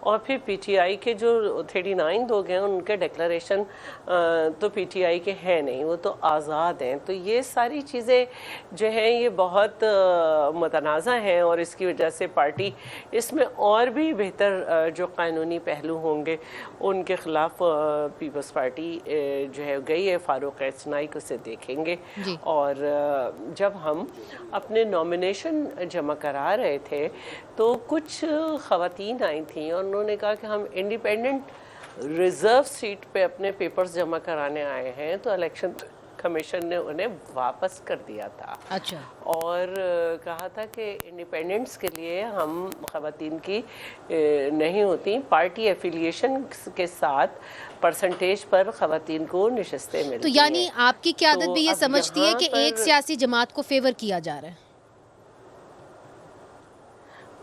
اور پھر پی ٹی آئی کے جو 39 لوگ ہیں ان کے ڈکلریشن تو پی ٹی آئی کے ہیں نہیں, وہ تو آزاد ہیں. تو یہ ساری چیزیں جو ہیں یہ بہت متنازع ہیں, اور اس کی وجہ سے پارٹی اس میں اور بھی بہتر جو قانونی پہلو ہوں گے ان کے خلاف پیپلز پارٹی جو ہے گئی ہے. فاروق اعتنائی کو سے دیکھیں گے. اور جب ہم اپنے نامینیشن جمع کرا رہے تھے تو کچھ خواتین آئی تھیں اور انہوں نے کہا کہ ہم انڈیپینڈنٹ ریزرو سیٹ پہ اپنے پیپرز جمع کرانے آئے ہیں, تو الیکشن کمیشن نے انہیں واپس کر دیا تھا. اچھا. اور کہا تھا کہ انڈیپینڈنٹس کے لیے ہم خواتین کی نہیں ہوتی, پارٹی ایفیلیشن کے ساتھ پرسنٹیج پر خواتین کو نشستیں ملتی ہیں. تو یعنی آپ کی قیادت بھی یہ سمجھتی ہے کہ ایک سیاسی جماعت کو فیور کیا جا رہا ہے؟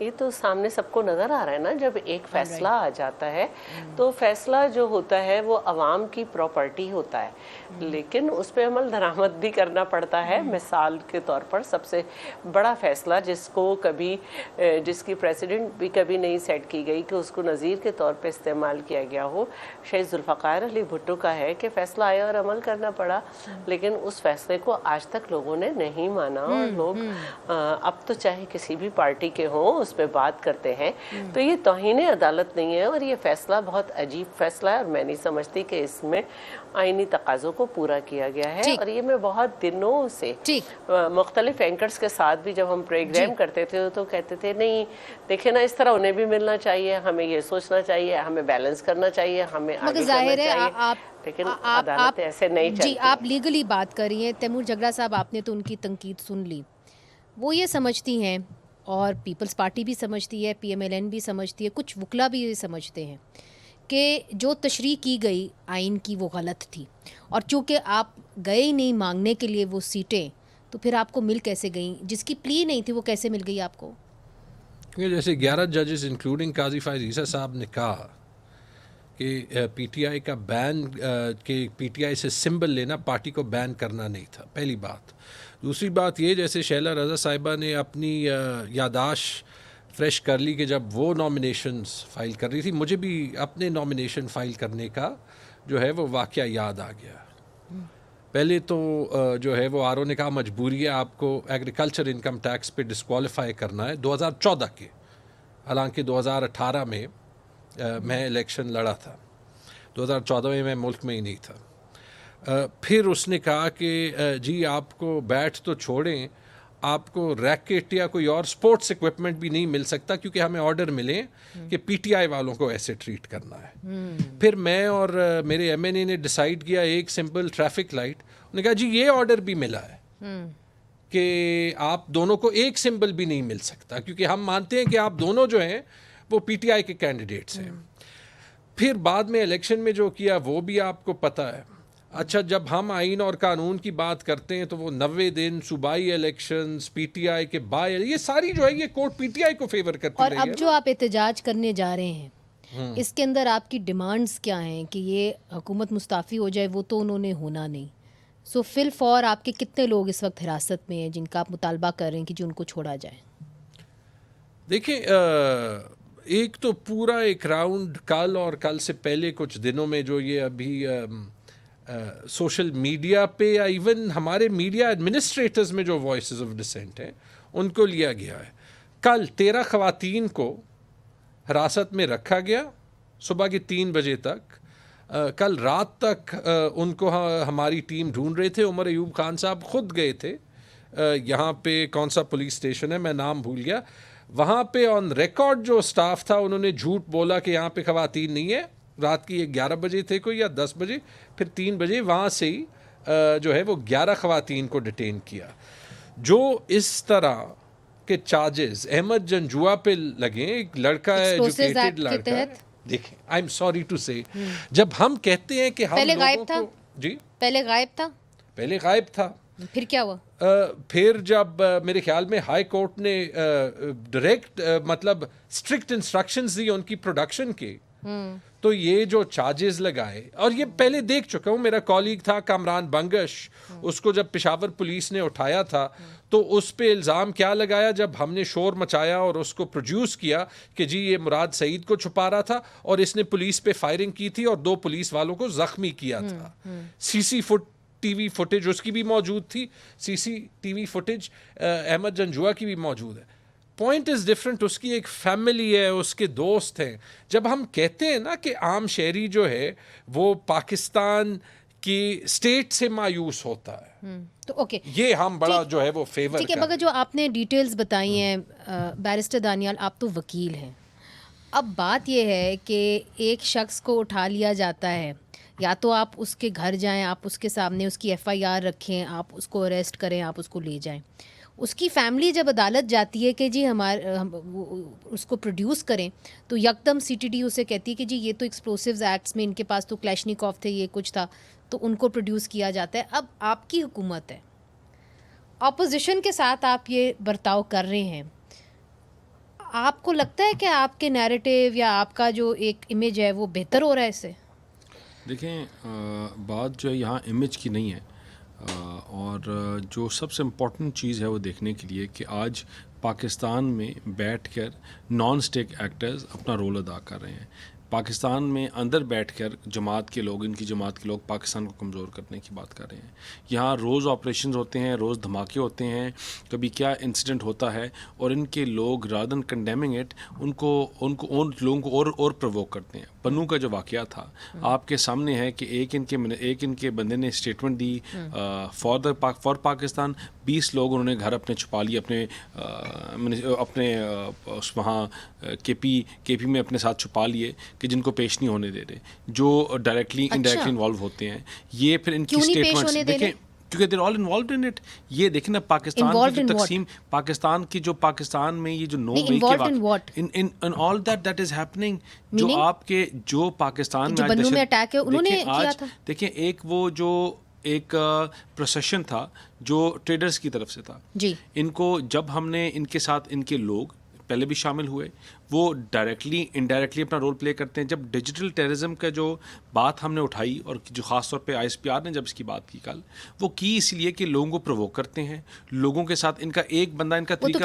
یہ تو سامنے سب کو نظر آ رہا ہے نا. جب ایک فیصلہ آ جاتا ہے تو فیصلہ جو ہوتا ہے وہ عوام کی پراپرٹی ہوتا ہے, لیکن اس پہ عمل درآمد بھی کرنا پڑتا ہے. مثال کے طور پر سب سے بڑا فیصلہ جس کو کبھی جس کی پریسیڈنٹ بھی کبھی نہیں سیٹ کی گئی کہ اس کو نظیر کے طور پہ استعمال کیا گیا ہو, شہید ذوالفقار علی بھٹو کا ہے کہ فیصلہ آیا اور عمل کرنا پڑا, لیکن اس فیصلے کو آج تک لوگوں نے نہیں مانا. اور لوگ اب تو چاہے کسی بھی پارٹی کے ہوں اس پہ بات کرتے ہیں. تو یہ توہین عدالت نہیں ہے, اور یہ فیصلہ بہت عجیب فیصلہ ہے, اور میں نہیں سمجھتی کہ اس میں آئینی تقاضوں کو پورا کیا گیا ہے. اور یہ میں بہت دنوں سے مختلف اینکرز کے ساتھ بھی جب ہم پروگرام کرتے تھے تو کہتے تھے نہیں دیکھیں نا, اس طرح انہیں بھی ملنا چاہیے, ہمیں یہ سوچنا چاہیے, ہمیں بیلنس کرنا چاہیے, ہمیں آگے کرنا چاہیے. لیکن عدالت ایسے نہیں چلتی. جی, آپ لیگلی بات کر رہی ہیں. تیمور جگرا صاحب, آپ نے تو ان کی تنقید سن لی. وہ یہ سمجھتی ہیں, اور پیپلز پارٹی بھی سمجھتی ہے, پی ایم ایل این بھی سمجھتی ہے, کچھ وکلا بھی یہ سمجھتے ہیں کہ جو تشریح کی گئی آئین کی وہ غلط تھی, اور چونکہ آپ گئے ہی نہیں مانگنے کے لیے وہ سیٹیں, تو پھر آپ کو مل کیسے گئیں؟ جس کی پلی نہیں تھی وہ کیسے مل گئی آپ کو؟ کیونکہ جیسے 11 ججز انکلوڈنگ قاضی فائز عیسیٰ صاحب نے کہا کہ پی ٹی آئی کا بین کہ پی ٹی آئی سے سمبل لینا پارٹی کو بین کرنا نہیں تھا, پہلی بات. دوسری بات یہ, جیسے شیلا رضا صاحبہ نے اپنی یاداشت فریش کر لی کہ جب وہ نامینیشنز فائل کر رہی تھی, مجھے بھی اپنے نامینیشن فائل کرنے کا جو ہے وہ واقعہ یاد آ گیا. پہلے تو جو ہے وہ آر او نے کہا مجبوری ہے آپ کو ایگریکلچر انکم ٹیکس پہ ڈسکوالیفائی کرنا ہے 2014 کے, حالانکہ 2018 میں میں الیکشن لڑا تھا, 2014 میں ملک میں ہی نہیں تھا. پھر اس نے کہا کہ جی آپ کو بیٹ تو چھوڑیں, آپ کو ریکٹ یا کوئی اور سپورٹس اکوپمنٹ بھی نہیں مل سکتا کیونکہ ہمیں آرڈر ملے کہ پی ٹی آئی والوں کو ایسے ٹریٹ کرنا ہے. پھر میں اور میرے ایم این اے نے ڈیسائیڈ کیا ایک سمپل ٹریفک لائٹ, انہوں نے کہا جی یہ آرڈر بھی ملا ہے کہ آپ دونوں کو ایک سمبل بھی نہیں مل سکتا کیونکہ ہم مانتے ہیں کہ آپ دونوں جو ہیں وہ پی ٹی آئی کے کینڈیڈیٹس ہیں. پھر بعد میں الیکشن میں جو کیا وہ بھی آپ کو پتہ ہے. اچھا, جب ہم آئین اور قانون کی بات کرتے ہیں تو وہ 90 دن صوبائی الیکشنز, پی ٹی آئی کے یہ ساری جو ہے یہ کورٹ پی ٹی آئی کو فیور کرتی رہی ہے. اور اب جو آپ احتجاج کرنے جا رہے ہیں اس کے اندر آپ کی ڈیمانڈز کیا ہیں کہ یہ حکومت مستعفی ہو جائے؟ وہ تو انہوں نے ہونا نہیں. سو فی الفور آپ کے کتنے لوگ اس وقت حراست میں ہیں جن کا آپ مطالبہ کر رہے ہیں کہ جو ان کو چھوڑا جائے؟ دیکھیں, ایک تو پورا ایک راؤنڈ کل اور کل سے پہلے کچھ دنوں میں جو یہ ابھی سوشل میڈیا پہ یا ایون ہمارے میڈیا ایڈمنسٹریٹرز میں جو وائسز آف ڈسینٹ ہیں ان کو لیا گیا ہے. کل 13 خواتین کو حراست میں رکھا گیا صبح کے 3 بجے تک. کل رات تک ان کو ہماری ٹیم ڈھونڈ رہے تھے. عمر ایوب خان صاحب خود گئے تھے یہاں پہ, کون سا پولیس اسٹیشن ہے میں نام بھول گیا, وہاں پہ آن ریکارڈ جو سٹاف تھا انہوں نے جھوٹ بولا کہ یہاں پہ خواتین نہیں ہے. رات کی 11 بجے تھے کوئی یا 10 بجے, پھر 3 بجے وہاں سے ہی جو ہے وہ 11 خواتین کو ڈیٹین کیا. جو اس طرح کے چارجز احمد جنجوا پہ لگیں, ایک لڑکا ہے ایجوکیٹڈ لڑکا, دیکھیں آئی ایم سوری ٹو سے, جب ہم کہتے ہیں کہ ہم پہلے غائب تھا, جی پہلے غائب تھا, پھر کیا ہوا؟ پھر جب میرے خیال میں ہائی کورٹ نے ڈائریکٹ مطلب اسٹرکٹ انسٹرکشنز دی ان کی پروڈکشن کے, تو یہ جو چارجز لگائے, اور یہ پہلے دیکھ چکا ہوں, میرا کالیگ تھا کامران بنگش, اس کو جب پشاور پولیس نے اٹھایا تھا تو اس پہ الزام کیا لگایا, جب ہم نے شور مچایا اور اس کو پروڈیوس کیا کہ جی یہ مراد سعید کو چھپا رہا تھا اور اس نے پولیس پہ فائرنگ کی تھی اور 2 پولیس والوں کو زخمی کیا تھا. سی ٹی وی فوٹیج اس کی بھی موجود تھی, C T V footage Ahmed Janjua کی بھی موجود ہے. پوائنٹ از ڈفرنٹ, اس کی ایک فیملی ہے, اس کے دوست ہیں. جب ہم کہتے ہیں نا کہ عام شہری جو ہے وہ پاکستان کی اسٹیٹ سے مایوس ہوتا ہے, تو اوکے یہ ہم بڑا جو ہے وہ فیور ٹھیک ہے. مگر جو آپ نے ڈیٹیلز بتائی ہیں بیرسٹر دانیال, آپ تو وکیل ہیں, اب بات یہ ہے کہ ایک شخص کو اٹھا لیا جاتا ہے, یا تو آپ اس کے گھر جائیں, آپ اس کے سامنے اس کی FIR رکھیں, آپ اس کو اریسٹ کریں, آپ اس کو لے جائیں. اس کی فیملی جب عدالت جاتی ہے کہ جی اس کو پروڈیوس کریں, تو یکدم CTD اسے کہتی ہے کہ جی یہ تو ایکسپلوسیوز ایکٹس میں ان کے پاس تو کلیشنیکوف تھے, یہ کچھ تھا, تو ان کو پروڈیوس کیا جاتا ہے. اب آپ کی حکومت ہے, اپوزیشن کے ساتھ آپ یہ برتاؤ کر رہے ہیں, آپ کو لگتا ہے کہ آپ کے نیریٹیو یا آپ کا جو ایک امیج ہے وہ بہتر ہو رہا ہے اس سے؟ دیکھیں بات جو ہے یہاں امیج کی نہیں ہے, اور جو سب سے امپورٹنٹ چیز ہے وہ دیکھنے کے لیے کہ آج پاکستان میں بیٹھ کر نان اسٹیٹ ایکٹرز اپنا رول ادا کر رہے ہیں. پاکستان میں اندر بیٹھ کر جماعت کے لوگ, ان کی جماعت کے لوگ پاکستان کو کمزور کرنے کی بات کر رہے ہیں. یہاں روز آپریشنز ہوتے ہیں, روز دھماکے ہوتے ہیں, کبھی کیا انسیڈنٹ ہوتا ہے, اور ان کے لوگ rather than condemning it in لوگوں کو اور پرووک کرتے ہیں. پنو کا جو واقعہ تھا آپ کے سامنے ہے کہ ایک ان کے بندے نے اسٹیٹمنٹ دی فار پاکستان, 20 لوگ انہوں نے گھر اپنے چھپا لیے, اپنے وہاں کے پی میں اپنے ساتھ چھپا لیے کہ جن کو پیش نہیں ہونے دے رہے, جو ڈائریکٹلی انڈائریکٹلی انوالو ہوتے ہیں. یہ پھر ان کی اسٹیٹمنٹس دیکھیں, کیونکہ دیر آل انوالوڈ ان اٹ. یہ دیکھیں نا پاکستان کی جو تقسیم, پاکستان میں یہ جو 9 مئی کے واقع ان آل دیٹ از ہیپننگ, جو آپ کے جو پاکستان میں اٹیک ہے انہوں نے کیا تھا. دیکھیں ایک وہ جو ایک پروسیشن تھا جو ٹریڈرز کی طرف سے تھا جی, ان کو جب ہم نے ان کے ساتھ ان کے لوگ پہلے بھی شامل ہوئے, وہ ڈائریکٹلی انڈائریکٹلی اپنا رول پلے کرتے ہیں. جب ڈیجیٹل ٹیررزم کا جو بات ہم نے اٹھائی, اور جو خاص طور پہ ISPR نے جب اس کی بات کی کل, وہ کی اس لیے کہ لوگوں کو پرووک کرتے ہیں, لوگوں کے ساتھ ان کا ایک بندہ, ان کا طریقہ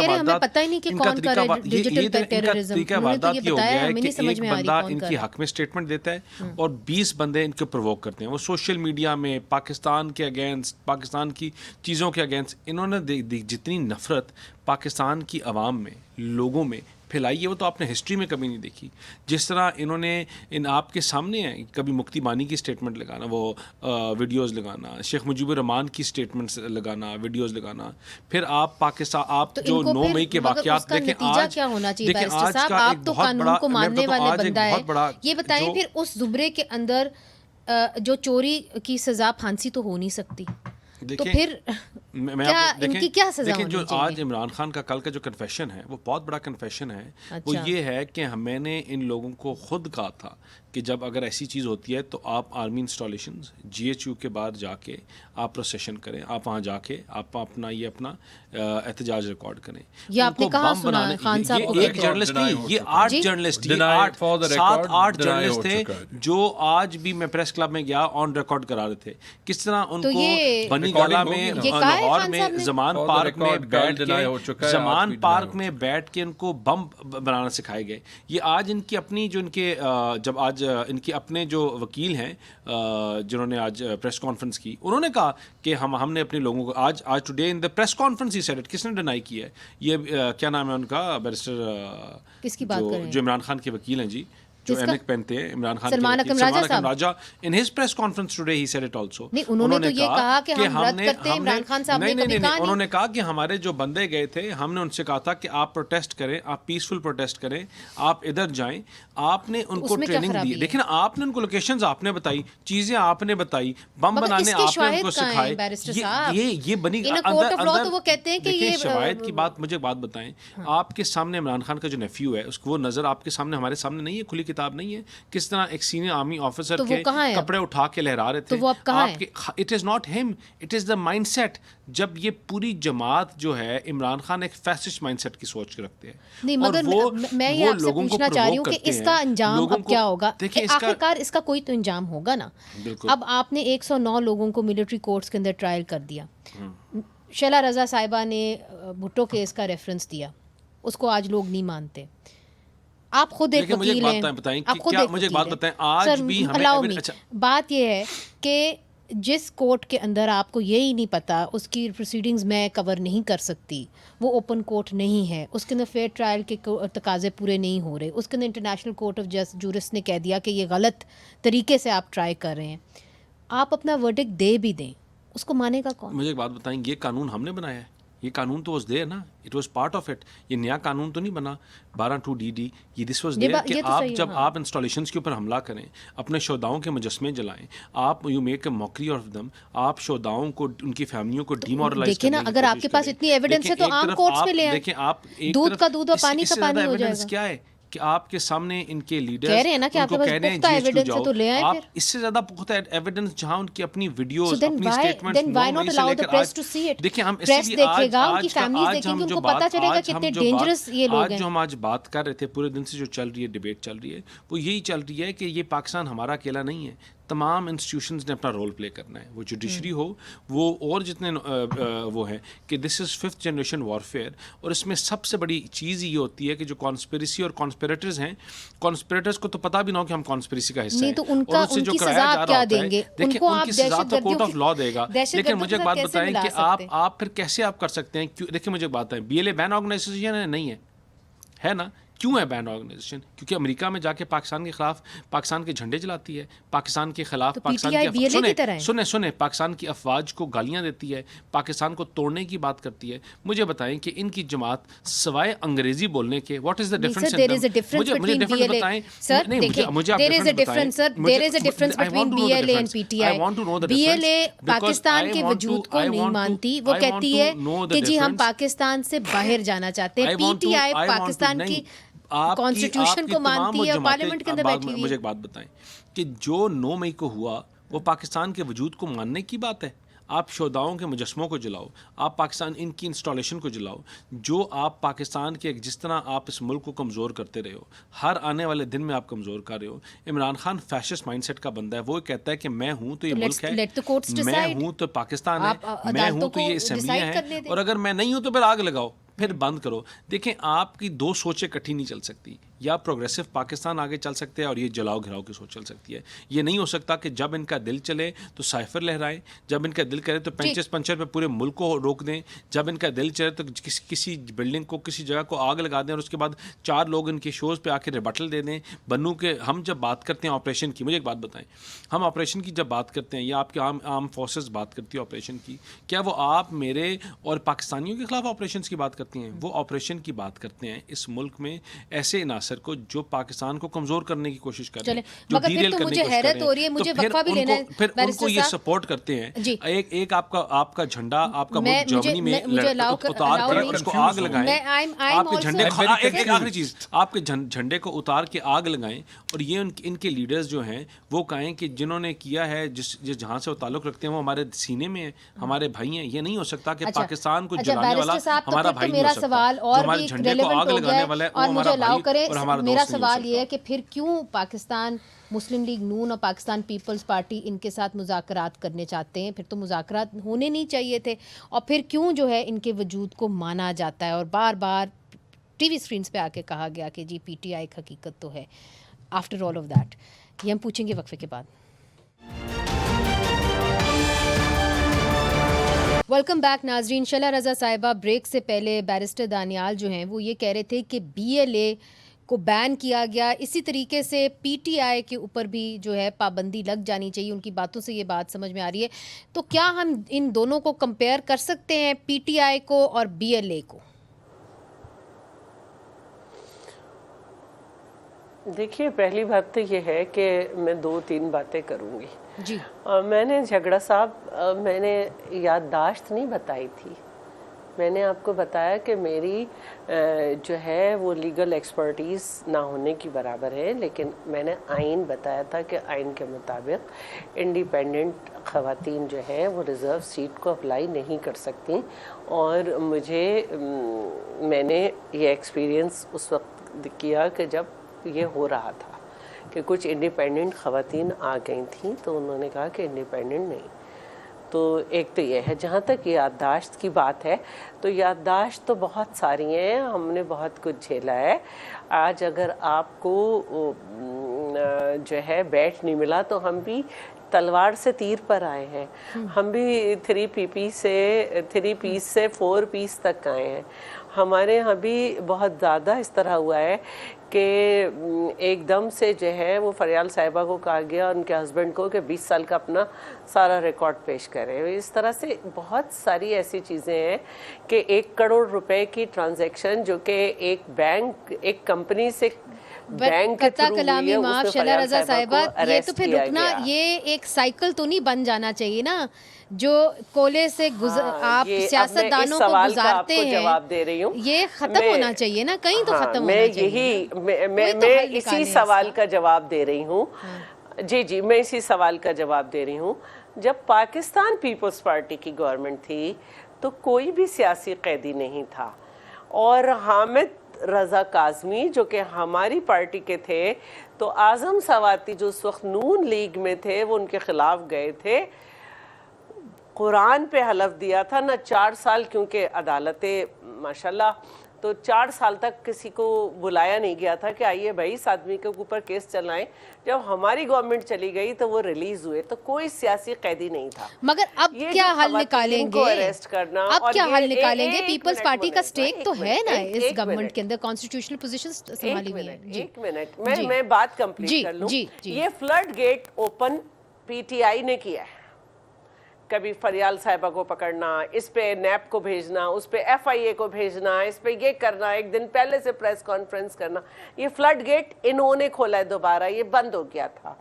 واردات یہ ہو گیا ہے کہ ایک بندہ ان کی حق میں اسٹیٹمنٹ دیتا ہے اور 20 بندے ان کو پرووک کرتے ہیں. وہ سوشل میڈیا میں پاکستان کے اگینسٹ, پاکستان کی چیزوں کے اگینسٹ, انہوں نے جتنی نفرت پاکستان کی عوام میں, لوگوں میں پھیلائی ہے, وہ تو آپ نے ہسٹری میں کبھی نہیں دیکھی. جس طرح انہوں نے آپ کے سامنے ہیں, کبھی مفتی بانی کی اسٹیٹمنٹ لگانا, وہ ویڈیوز لگانا, شیخ مجیب الرحمان کی اسٹیٹمنٹس لگانا, ویڈیوز لگانا, پھر آپ پاکستان, آپ جو 9 مئی کے واقعات دیکھیں, آج کیا ہونا چاہیے دیکھیں بیرسٹر صاحب, آپ تو قانون کو ماننے والے بندہ ہے, یہ بتائیں پھر اس زمرے کے اندر جو چوری کی سزا پھانسی تو ہو نہیں سکتی, تو پھر ان کی کیا سزا ہونی جو چاہیے؟ آج عمران خان کا کل کا جو کنفیشن ہے وہ بہت بڑا کنفیشن ہے. وہ یہ ہے کہ میں نے ان لوگوں کو خود کہا تھا کہ جب اگر ایسی چیز ہوتی ہے تو آپ آرمی انسٹالیشنز GHU کے بعد جا کے آپ پروسیشن کریں, آپ وہاں جا کے آپ اپنا احتجاج ریکارڈ کریں. یہ آپ نے کہا سنا خان صاحب کو, ایک جرنلسٹ نہیں, یہ 8 جرنلسٹ, 7-8 جرنلسٹ تھے جو آج بھی میں پریس کلب میں گیا آن ریکارڈ کرا رہے تھے کس طرح ان کو بنی گالا میں, لاہور میں, زمان پارک میں بیٹھ کے ان کو بم بنانا سکھائے گئے. یہ آج ان کی اپنی جو ان کے جب آج ان کے اپنے جو وکیل ہیں جنہوں نے آج پریس کانفرنس کی, انہوں نے کہا کہ ہم نے اپنے لوگوں کو آج today in the press conference he said it. کس نے ڈینائی کیا ہے؟ یہ کیا نام ہے ان کا, بیرسٹر کس کی بات کر رہے ہیں, جو عمران خان کے وکیل ہیں جی, جو اینک پہنتے ہیں, Imran Khan Salman Akram Raja in his press conference today he said it also. نہیں, انہوں نے تو یہ کہا کہ ہم رد کرتے ہیں, عمران خان صاحب نے کبھی کہا نہیں. انہوں نے کہا کہ ہمارے جو بندے گئے تھے, ہم نے ان سے کہا تھا کہ آپ پروٹیسٹ کریں, آپ پیسفل پروٹیسٹ کریں, آپ ادھر جائیں. آپ نے ان کو ٹریننگ دی, دیکھیں نا, آپ نے ان کو لوکیشنز آپ نے بتائی, چیزیں آپ نے بتائی, بم بنانے آپ نے ان کو سکھائے. یہ بنی اندر شواہد کی بات, مجھے بات بتائیں, آپ کے سامنے عمران خان کا جو نیفیو ہے, اس کو وہ نظر آپ کے سامنے, ہمارے سامنے نہیں ہے کھلی کتاب نہیں ہے. کس طرح ایک سینئر آرمی آفیسر تو وہ کے کہاں ہے اب؟ کپڑے اٹھا کے لہرا رہے تھے. تو وہ اب کہاں ہے؟ It is not him, it is the mindset. جب یہ پوری جماعت جو ہے عمران خان ایک فیسسٹ مائنڈ سیٹ کی سوچ کے رکھتے ہیں. نہیں مگر میں یہ آپ سے پوچھنا چاہ رہی ہوں کہ اس کا انجام اب کیا ہوگا؟ آخرکار اس کا کوئی تو انجام ہوگا نا. اب آپ نے 109 لوگوں کو ملٹری کورٹس کے اندر ٹرائل کر دیا. شیلا رضا صاحبہ نے بھٹو کیس کا ریفرنس دیا, اس کو آج لوگ نہیں مانتے. آپ خود ایک وکیل ہیں, آپ خود ایک مجھے ایک بات بتائیں, سر آج بھی ہمیں بات یہ ہے کہ جس کورٹ کے اندر آپ کو یہی نہیں پتا, اس کی پروسیڈنگز میں کور نہیں کر سکتی, وہ اوپن کورٹ نہیں ہے, اس کے اندر فیئر ٹرائل کے تقاضے پورے نہیں ہو رہے, اس کے اندر انٹرنیشنل کورٹ آف جورس نے کہہ دیا کہ یہ غلط طریقے سے آپ ٹرائی کر رہے ہیں, آپ اپنا ورڈکٹ دے بھی دیں, اس کو مانے گا کون؟ مجھے ایک بات بتائیں, یہ قانون ہم نے بنایا ہے, یہ قانون تو واز دیئر نا, it was part of it. یہ نیا قانون تو نہیں بنا 12(2)DD, یہ دس واز دیئر کہ آپ جب آپ انسٹالیشنز کے اوپر حملہ کریں, اپنے شہداؤں کے مجسمے جلائیں, آپ you make a mockery of them, آپ شہداؤں کو, ان کی فیملیوں کو ڈیمورلائز کریں. دیکھیں نا, اگر آپ کے پاس اتنی ایویڈنس ہے تو عام کورٹس میں لے آئیں. دیکھیں آپ دودھ کا دودھ اور پانی کا پانی ہو جائے گا. کیا ہے کہ آپ کے سامنے ان کے لیڈرز کہہ رہے ہیں نا کہ آپ کے پاس پختہ ایویڈنس ہے تو لے آئیں. آپ اس سے زیادہ پختہ ایویڈنس جہاں ان کی اپنی ویڈیوز, اپنی statements, then why not allow the press to see it? دیکھیں ہم پریس دیکھے گا, ان کی فیملیز دیکھیں گے, ان کو پتہ چلے گا کتنے ڈینجرس یہ لوگ ہیں. آج جو ہم آج بات کر رہے تھے, پورے دن سے جو چل رہی ہے ڈیبیٹ چل رہی ہے, وہ یہی چل رہی ہے کہ یہ پاکستان ہمارا اکیلا نہیں ہے, تمام انسٹیٹیوشنز نے اپنا رول پلے کرنا ہے. وہ جوڈیشری ہو, وہ اور جتنے وہ ہیں کہ دس از 5th جنریشن وارفیئر, اور اس میں سب سے بڑی چیز یہ ہوتی ہے کہ جو کانسپریسی اور کانسپریٹرز ہیں, کانسپریٹرز کو تو پتہ بھی نہ ہو کہ ہم کانسپریسی کا حصہ ہیں, تو ان کا ان کی سزا کیا دیں گے؟ دیکھیں ان کی سزا تو کورٹ آف لا دے گا. لیکن مجھے ایک بات بتائیں کہ آپ پھر کیسے آپ کر سکتے ہیں؟ دیکھیں مجھے ایک بات ہے, BLA بین آرگنائزیشن ہے نہیں ہے نا؟ کیوں ہے بین آرگنائزیشن؟ کیونکہ امریکہ میں جا کے پاکستان کے خلاف پاکستان کے جھنڈے جلاتی ہے, پاکستان کے خلاف پاکستان سنیں پاکستان کی افواج کو گالیاں دیتی ہے, پاکستان کو توڑنے کی بات کرتی ہے. مجھے بتائیں کہ ان کی جماعت سوائے انگریزی بولنے کے واٹ از دا ڈفرنس؟ مجھے ڈفرنس بتائیں. BLA پاکستان کے وجود کو نہیں مانتی, وہ کہتی ہے کہ جی ہم پاکستان سے باہر جانا چاہتے ہیں. PTI پاکستان کی کانسٹیٹیوشن کو مانتی ہے اور پارلیمنٹ کے اندر بیٹھی ہوئی ہے. مجھے ایک بات بتائیں کہ جو 9 مئی کو ہوا وہ پاکستان کے وجود کو ماننے کی بات ہے. آپ شہداؤں کے مجسموں کو جلاؤ, آپ پاکستان ان کی انسٹالیشن کو جلاؤ, جو آپ پاکستان کے جس طرح آپ اس ملک کو کمزور کرتے رہے ہو, ہر آنے والے دن میں آپ کمزور کر رہے ہو. Imran Khan fascist mindset کا بندہ ہے, وہ کہتا ہے کہ میں ہوں تو یہ ملک ہے, میں ہوں تو پاکستان ہے, میں ہوں تو یہ اسمبلیاں ہیں, اور اگر میں نہیں ہوں تو پھر آگ لگاؤ, پھر بند کرو. دیکھیں آپ کی 2 سوچیں اکٹھی نہیں چل سکتی, یا پروگریسو پاکستان آگے چل سکتے ہیں اور یہ جلاؤ گھراؤ کی سوچ چل سکتی ہے. یہ نہیں ہو سکتا کہ جب ان کا دل چلے تو سائفر لہرائیں, جب ان کا دل کرے تو پنچر پنچر پہ پورے ملک کو روک دیں, جب ان کا دل چلے تو کسی بلڈنگ کو, کسی جگہ کو آگ لگا دیں, اور اس کے بعد 4 لوگ ان کے شوز پہ آ کے ریبٹل دے دیں. بنو کہ ہم جب بات کرتے ہیں آپریشن کی, مجھے ایک بات بتائیں, ہم آپریشن کی جب بات کرتے ہیں یا آپ کے عام فورسز بات کرتی ہے آپریشن کی, کیا وہ آپ میرے اور پاکستانیوں کے خلاف آپریشنس کی بات کرتی ہیں؟ وہ آپریشن کی بات کرتے ہیں اس ملک میں ایسے عناصر کو جو پاکستان کو کمزور کرنے کی کوشش کر رہے ہیں, جو ڈیریل کرنے کی کوشش کر رہے ہیں, تو پھر ان کو یہ سپورٹ کرتے ہیں. ایک آپ کا جھنڈا آپ کا ملک جرمنی میں اتار کے اس کو آگ لگائیں, آپ کے جھنڈے کو, ایک آخری چیز, آپ کے جھنڈے کو اتار کے آگ لگائیں, اور یہ ان کے لیڈرز جو ہیں وہ کہیں کہ جنہوں نے کیا ہے, جہاں سے وہ تعلق رکھتے ہیں وہ ہمارے سینے میں ہیں, ہمارے بھائی ہیں. یہ نہیں ہو سکتا کہ پاکستان کو جلانے والا ہمارا بھائی نہیں ہو سکتا, جو ہمارے جھنڈے کو آگ لگانے والا ہے وہ ہمارا بھائی اور ہمارا دوست نہیں ہو سکتا. سوال یہ ہے کہ پھر کیوں پاکستان مسلم لیگ نون اور پاکستان پیپلز پارٹی ان کے ساتھ مذاکرات کرنے چاہتے ہیں؟ پھر تو مذاکرات ہونے نہیں چاہیے تھے, اور پھر کیوں جو ہے ان کے وجود کو مانا جاتا ہے اور بار بار ٹی وی اسکرینس پہ آ کے کہا گیا کہ جی PTI ایک حقیقت تو ہے. آفٹر آل آف دیٹ یہ ہم پوچھیں گے وقفے کے بعد. ویلکم بیک ناظرین. شیلا رضا صاحبہ بریک سے پہلے بیرسٹر دانیال جو ہیں وہ یہ کہہ رہے تھے کہ BLA کو بین کیا گیا, اسی طریقے سے PTI کے اوپر بھی جو ہے پابندی لگ جانی چاہیے. ان کی باتوں سے یہ بات سمجھ میں آ رہی ہے. تو کیا ہم ان دونوں کو کمپیئر کر سکتے ہیں, PTI کو اور BLA کو؟ دیکھیے پہلی بات تو یہ ہے کہ میں 2-3 باتیں کروں گی. جی میں نے جھگڑا صاحب میں نے یادداشت نہیں بتائی تھی, میں نے آپ کو بتایا کہ میری جو ہے وہ لیگل ایکسپرٹیز نہ ہونے کی برابر ہے، لیکن میں نے آئین بتایا تھا کہ آئین کے مطابق انڈیپینڈنٹ خواتین جو ہیں وہ ریزرو سیٹ کو اپلائی نہیں کر سکتی، اور میں نے یہ ایکسپیرینس اس وقت کیا کہ جب یہ ہو رہا تھا کہ کچھ انڈیپینڈنٹ خواتین آ گئی تھیں تو انہوں نے کہا کہ انڈیپینڈنٹ نہیں. تو ایک تو یہ ہے. جہاں تک یادداشت کی بات ہے تو یادداشت تو بہت ساری ہیں، ہم نے بہت کچھ جھیلا ہے. آج اگر آپ کو جو ہے بیٹ نہیں ملا تو ہم بھی تلوار سے تیر پر آئے ہیں، ہم بھی 3 پیس سے 4 پیس تک آئے ہیں. ہمارے یہاں بھی بہت زیادہ اس طرح ہوا ہے کہ ایک دم سے جو ہے وہ فریال صاحبہ کو کہا گیا ان کے ہسبینڈ کو کہ 20 سال کا اپنا سارا ریکارڈ پیش کریں. اس طرح سے بہت ساری ایسی چیزیں ہیں کہ 1 کروڑ روپے کی ٹرانزیکشن جو کہ ایک بینک ایک کمپنی سے بینک کے قطع تھرو کلامی معاف شیلا رضا صاحبہ، یہ تو پھر رکنا، گیا. یہ ایک سائیکل تو نہیں بن جانا چاہیے نا جو کولے سے آپ سیاست دانوں کو گزارتے ہیں. جواب دے رہی ہوں، یہ ختم ہونا چاہیے نا، کہیں تو ختم ہونا چاہیے. میں اسی سوال کا جواب دے رہی ہوں. جی میں اسی سوال کا جواب دے رہی ہوں. جب پاکستان پیپلز پارٹی کی گورنمنٹ تھی تو کوئی بھی سیاسی قیدی نہیں تھا، اور حامد رضا کاظمی جو کہ ہماری پارٹی کے تھے تو اعظم سواتی جو اس وقت نون لیگ میں تھے وہ ان کے خلاف گئے تھے. قرآن پہ حلف دیا تھا نہ 4 سال، کیونکہ عدالتیں ماشاءاللہ تو 4 سال تک کسی کو بلایا نہیں گیا تھا کہ آئیے بھائی اس آدمی کے اوپر کیس چلائیں. جب ہماری گورنمنٹ چلی گئی تو وہ ریلیز ہوئے تو کوئی سیاسی قیدی نہیں تھا. مگر اب کیا حل نکالیں گے؟ اب کیا حل نکالیں گے؟ پیپلز پارٹی کا سٹیک تو ہے نا اس گورنمنٹ کے اندر، کانسٹیٹیوشنل پوزیشن سنبھالی ہوئی ہے. ایک منٹ میں بات کمپلیٹ کر لوں. یہ floodgate open P T I نے کیا ہے. کبھی فریال صاحبہ کو پکڑنا، اس پہ نیب کو بھیجنا، اس پہ ایف آئی اے کو بھیجنا، اس پہ یہ کرنا، ایک دن پہلے سے پریس کانفرنس کرنا. یہ فلڈ گیٹ انہوں نے کھولا ہے دوبارہ، یہ بند ہو گیا تھا.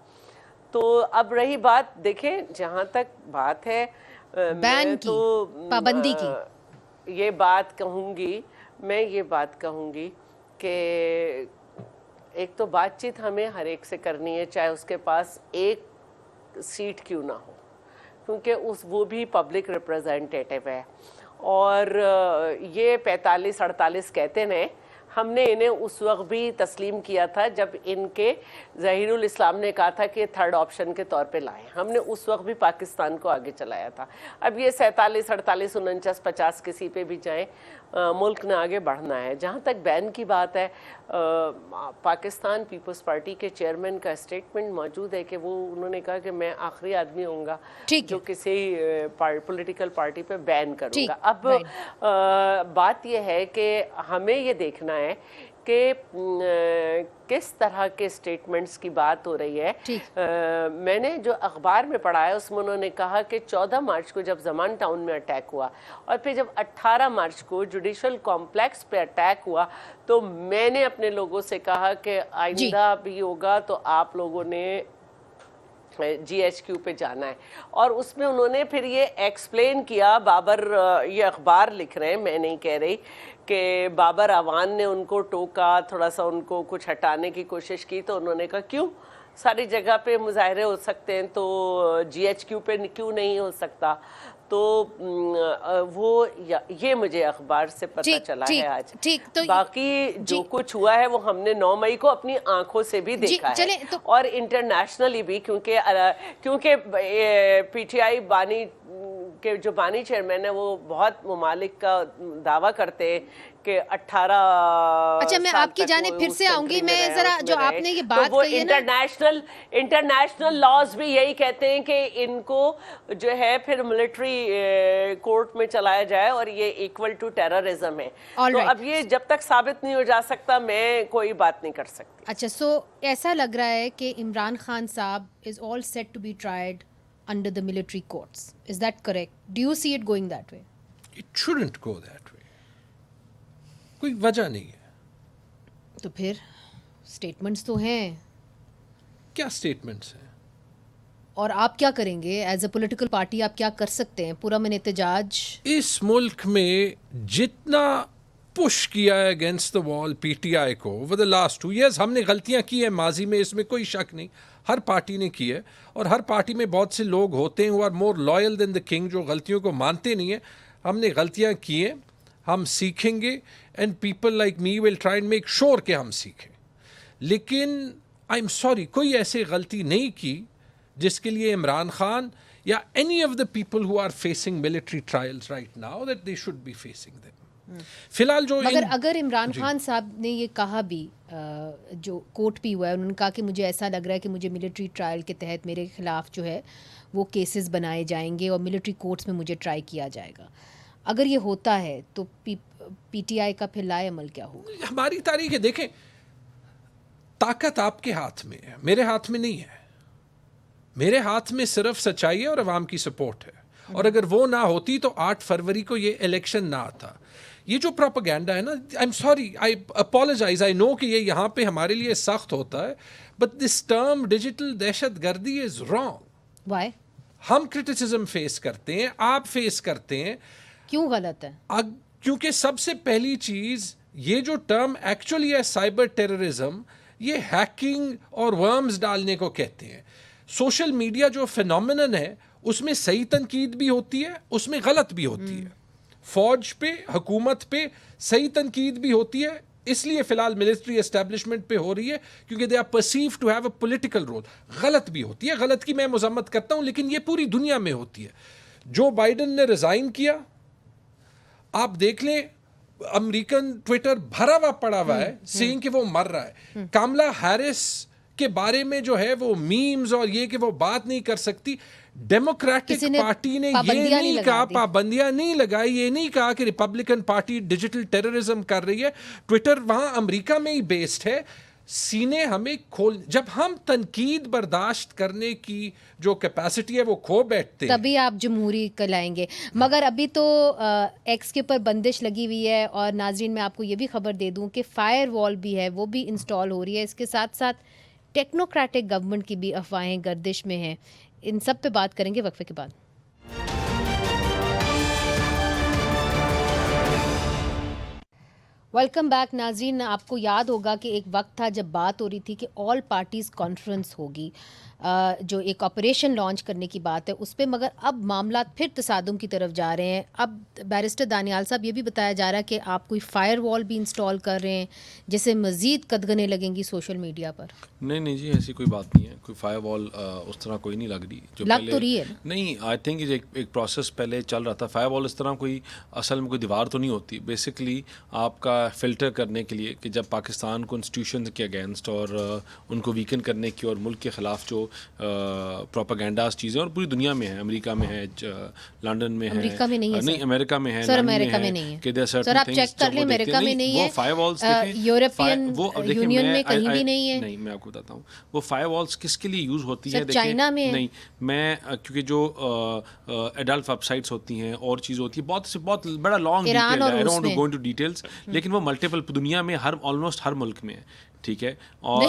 تو اب رہی بات، دیکھیں جہاں تک بات ہے بین کی، پابندی کی، یہ بات کہوں گی کہ ایک تو بات چیت ہمیں ہر ایک سے کرنی ہے، چاہے اس کے پاس 1 سیٹ کیوں نہ ہو، کیونکہ وہ بھی پبلک ریپرزینٹیٹیو ہے. اور یہ 45-48 کہتے ہیں، ہم نے انہیں اس وقت بھی تسلیم کیا تھا جب ان کے ظہیر الاسلام نے کہا تھا کہ 3rd آپشن کے طور پہ لائیں. ہم نے اس وقت بھی پاکستان کو آگے چلایا تھا. اب یہ 47, 48, 49, 50 کسی پہ بھی جائیں، ملک نے آگے بڑھنا ہے. جہاں تک بین کی بات ہے، پاکستان پیپلز پارٹی کے چیئرمین کا اسٹیٹمنٹ موجود ہے کہ انہوں نے کہا کہ میں آخری آدمی ہوں گا جو کسی پولیٹیکل پارٹی پہ بین کروں گا. اب بات یہ ہے کہ ہمیں یہ دیکھنا ہے کہ کس طرح کے سٹیٹمنٹس کی بات ہو رہی ہے. میں نے جو اخبار میں پڑھا ہے اس میں انہوں نے کہا کہ 14 مارچ کو جب زمان ٹاؤن میں اٹیک ہوا اور پھر جب 18 مارچ کو جوڈیشل کمپلیکس پہ اٹیک ہوا تو میں نے اپنے لوگوں سے کہا کہ آئندہ بھی ہوگا تو آپ لوگوں نے جی ایچ کیو پہ جانا ہے. اور اس میں انہوں نے پھر یہ ایکسپلین کیا، بابر، یہ اخبار لکھ رہے ہیں میں نہیں کہہ رہی، کہ بابر اعوان نے ان کو ٹوکا، تھوڑا سا ان کو کچھ ہٹانے کی کوشش کی تو انہوں نے کہا کیوں ساری جگہ پہ مظاہرے ہو سکتے ہیں تو جی ایچ کیو پہ کیوں نہیں ہو سکتا. تو وہ یہ مجھے اخبار سے پتہ چلا ہے آج. باقی جو کچھ ہوا ہے وہ ہم نے 9 مئی کو اپنی آنکھوں سے بھی دیکھا ہے اور انٹرنیشنلی بھی، کیونکہ پی ٹی آئی کے جو بانی چیئرمین ہیں وہ بہت ممالک کا دعویٰ کرتے ہیں کہ 18 اچھا میں آپ کی جانب پھر سے آؤں گی. میں ذرا جو آپ نے یہ بات کہی ہے نا، انٹرنیشنل لاز بھی یہی کہتے ہیں کہ ان کو جو ہے پھر ملٹری کورٹ میں چلایا جائے اور یہ ایکول ٹو ٹیررزم ہے. تو اب یہ جب تک ثابت نہیں ہو جا سکتا میں کوئی بات نہیں کر سکتی. اچھا، سو ایسا لگ رہا ہے کہ عمران خان صاحب is all set to be tried under the military courts. Is that correct? Do you see it going that way? It shouldn't go that way. کوئی وجہ نہیں ہے. تو پھر statements تو ہیں. کیا statements ہیں؟ اور آپ کیا کریں گے ایز اے پولیٹیکل پارٹی؟ آپ کیا کر سکتے ہیں؟ پرامن احتجاج اس ملک میں جتنا پش کیا ہے اگینسٹ دا وال پی ٹی آئی کو اوور دا لاسٹ 2 years، ہم نے غلطیاں کی ہیں ماضی میں، اس میں کوئی شک نہیں، ہر پارٹی نے کی ہے، اور ہر پارٹی میں بہت سے لوگ ہوتے ہیں who are more loyal than the king، جو غلطیوں کو مانتے نہیں ہیں. ہم نے غلطیاں کی ہیں، ہم سیکھیں گے، and people like me will try and make sure کہ ہم سیکھیں. لیکن آئی ایم سوری، کوئی ایسی غلطی نہیں کی جس کے لیے عمران خان یا any of the people who are facing military trials right now that they should be facing them. فی الحال جو مگر اگر عمران خان صاحب نے یہ کہا بھی، جو کوٹ بھی ہوا ہے، انہوں نے کہا کہ مجھے ایسا لگ رہا ہے کہ مجھے ملٹری ٹرائل کے تحت میرے خلاف جو ہے وہ کیسز بنائے جائیں گے اور ملٹری کورٹس میں مجھے ٹرائی کیا جائے گا، اگر یہ ہوتا ہے تو پی ٹی آئی کا پھر لائے عمل کیا ہوگا؟ ہماری تاریخ ہے، دیکھیں طاقت آپ کے ہاتھ میں ہے، میرے ہاتھ میں نہیں ہے. میرے ہاتھ میں صرف سچائی ہے اور عوام کی سپورٹ ہے، اور اگر وہ نہ ہوتی تو 8 فروری کو یہ الیکشن نہ آتا. یہ جو پروپیگنڈا ہے نا، I am sorry, I apologise, I know کہ یہ یہاں پہ ہمارے لیے سخت ہوتا ہے، بٹ دس ٹرم ڈیجیٹل دہشت گردی از رانگ. وائی؟ ہم کرٹیسزم فیس کرتے ہیں، آپ فیس کرتے ہیں. کیوں غلط ہے؟ کیونکہ سب سے پہلی چیز، یہ جو ٹرم ایکچولی ہے سائبر ٹیررزم، یہ ہیکنگ اور ورمز ڈالنے کو کہتے ہیں. سوشل میڈیا جو فینومینن ہے اس میں صحیح تنقید بھی ہوتی ہے، اس میں غلط بھی ہوتی ہے. فوج پہ، حکومت پہ صحیح تنقید بھی ہوتی ہے، اس لیے فی الحال ملٹری اسٹیبلشمنٹ پہ ہو رہی ہے کیونکہ they are perceive to have a political role. غلط بھی ہوتی ہے، غلط کی میں مذمت کرتا ہوں، لیکن یہ پوری دنیا میں ہوتی ہے. جو بائیڈن نے ریزائن کیا، آپ دیکھ لیں امریکن ٹویٹر بھرا ہوا پڑا ہوا ہے سینگ کہ وہ مر رہا ہے. کاملا ہیرس کے بارے میں جو ہے وہ میمز اور یہ کہ وہ بات نہیں کر سکتی. ڈیموکریٹک پارٹی نے یہ نہیں کہا، پابندیاں نہیں لگائی، یہ نہیں کہا کہ ریپبلکن پارٹی ڈیجیٹل ٹیررزم کر رہی ہے. ٹویٹر وہاں امریکہ میں ہی بیسڈ ہے. سینے ہمیں کھول، جب ہم تنقید برداشت کرنے کی جو کیپیسٹی ہے وہ کھو بیٹھتے ہیں، تبھی آپ جمہوری کہلائیں گے. مگر ابھی تو ایکس کے اوپر بندش لگی ہوئی ہے، اور ناظرین میں آپ کو یہ بھی خبر دے دوں کہ فائر وال بھی ہے، وہ بھی انسٹال ہو رہی ہے. اس کے ساتھ ساتھ ٹیکنوکریٹک گورنمنٹ کی بھی افواہیں گردش میں ہیں. ان سب پہ بات کریں گے وقفے کے بعد. ویلکم بیک ناظرین. آپ کو یاد ہوگا کہ ایک وقت تھا جب بات ہو رہی تھی کہ آل پارٹیز کانفرنس ہوگی، جو ایک آپریشن لانچ کرنے کی بات ہے اس پہ، مگر اب معاملات پھر تصادم کی طرف جا رہے ہیں. اب بیرسٹر دانیال صاحب یہ بھی بتایا جا رہا ہے کہ آپ کوئی فائر وال بھی انسٹال کر رہے ہیں جس سے مزید قدغنیں لگیں گی سوشل میڈیا پر. نہیں جی، ایسی کوئی بات نہیں ہے. کوئی فائر وال اس طرح کوئی نہیں لگ رہی. جو لگ تو رہی ہے نہیں، آئی تھنک ایک پروسیس پہلے چل رہا تھا. فائر وال اس طرح کوئی اصل میں کوئی دیوار تو نہیں ہوتی. بیسکلی آپ کا فلٹر کرنے کے لیے کہ جب پاکستان کو انسٹیٹیوشنز کے اگینسٹ اور ان کو ویکن کرنے کی اور ملک کے خلاف جو پروپیگنڈاز چیزیں، اور پوری دنیا میں ہے، امریکہ میں ہے، لندن میں ہے، امریکہ میں نہیں ہے، نہیں امریکہ میں ہے، سر امریکہ میں نہیں ہے، سر آپ چیک کر لیں، امریکہ میں نہیں ہے، وہ فائر والز یورپین یونین میں کہیں بھی نہیں ہے. نہیں، میں آپ کو بتاتا ہوں وہ فائر والز کس کے لیے یوز ہوتی ہے. چائنا میں نہیں، میں کیونکہ جو ایڈلٹ ویب سائٹس ہوتی ہیں اور چیز ہوتی ہے، بہت بڑا لانگ ڈیٹیل ہے، I don't want to go into details, لیکن وہ ملٹیپل دنیا میں آلموسٹ ہر ملک میں ہے. ٹھیک ہے، اور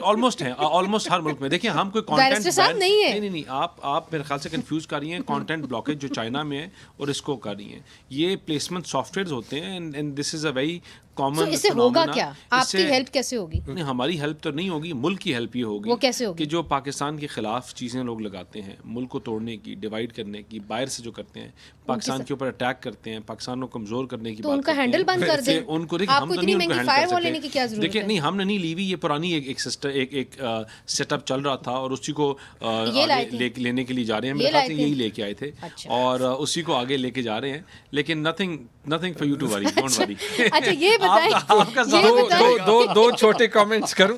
آلموسٹ ہیں، آلموسٹ ہر ملک میں. دیکھیں ہم کوئی کانٹینٹ نہیں، آپ میرے خیال سے کنفیوز کر رہی ہیں کانٹینٹ بلاکیج جو چائنا میں ہے اور اس کو کر رہی ہیں. یہ پلیسمنٹ سافٹ ویئرز ہوتے ہیں، and this is a very common. اس سے ہوگا کیا؟ آپ کی ہیلپ کیسے ہوگی؟ نہیں، ہماری ہیلپ تو نہیں ہوگی، ملک کی ہیلپ یہ ہوگی. وہ کیسے ہوگی؟ کہ جو پاکستان کے خلاف چیزیں لوگ لگاتے ہیں، ملک کو توڑنے کی، ڈیوائڈ کرنے کی، باہر سے جو کرتے ہیں، پاکستان کے اوپر اٹیک کرتے ہیں، پاکستان کو کمزور کرنے کی بات کرتے ہیں، تو ان کا ہینڈل بند کر دیں. ان کو آپ کو اتنی مہنگی فائر وال لینے کی کیا ضرورت ہے؟ دیکھیں، نہیں ہم نے نہیں لی ہوئی، یہ پرانی ایک سیٹ اپ چل رہا تھا اور اسی کو لینے کے لیے جا رہے ہیں. میرے خیال سے یہی لے کے آئے تھے اور اسی کو آگے لے کے جا رہے ہیں. لیکن nothing for you to worry, don't worry. اچھا یہ بتائیں، دو چھوٹے کامنٹس کروں.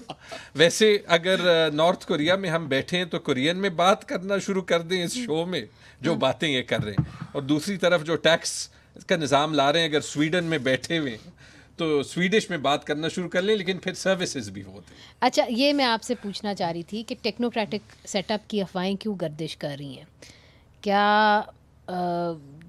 ویسے اگر نارتھ کوریا میں ہم بیٹھے ہیں تو کورین میں بات کرنا شروع کر دیں اس شو میں، جو باتیں یہ کر رہے ہیں. اور دوسری طرف جو ٹیکس کا نظام لا رہے ہیں، اگر سویڈن میں بیٹھے ہوئے ہیں تو سویڈش میں بات کرنا شروع کر لیں، لیکن پھر سروسز بھی ہوتے ہیں. اچھا یہ میں آپ سے پوچھنا چاہ رہی تھی کہ ٹیکنوکریٹک سیٹ اپ کی افواہیں کیوں گردش کر رہی ہیں؟ کیا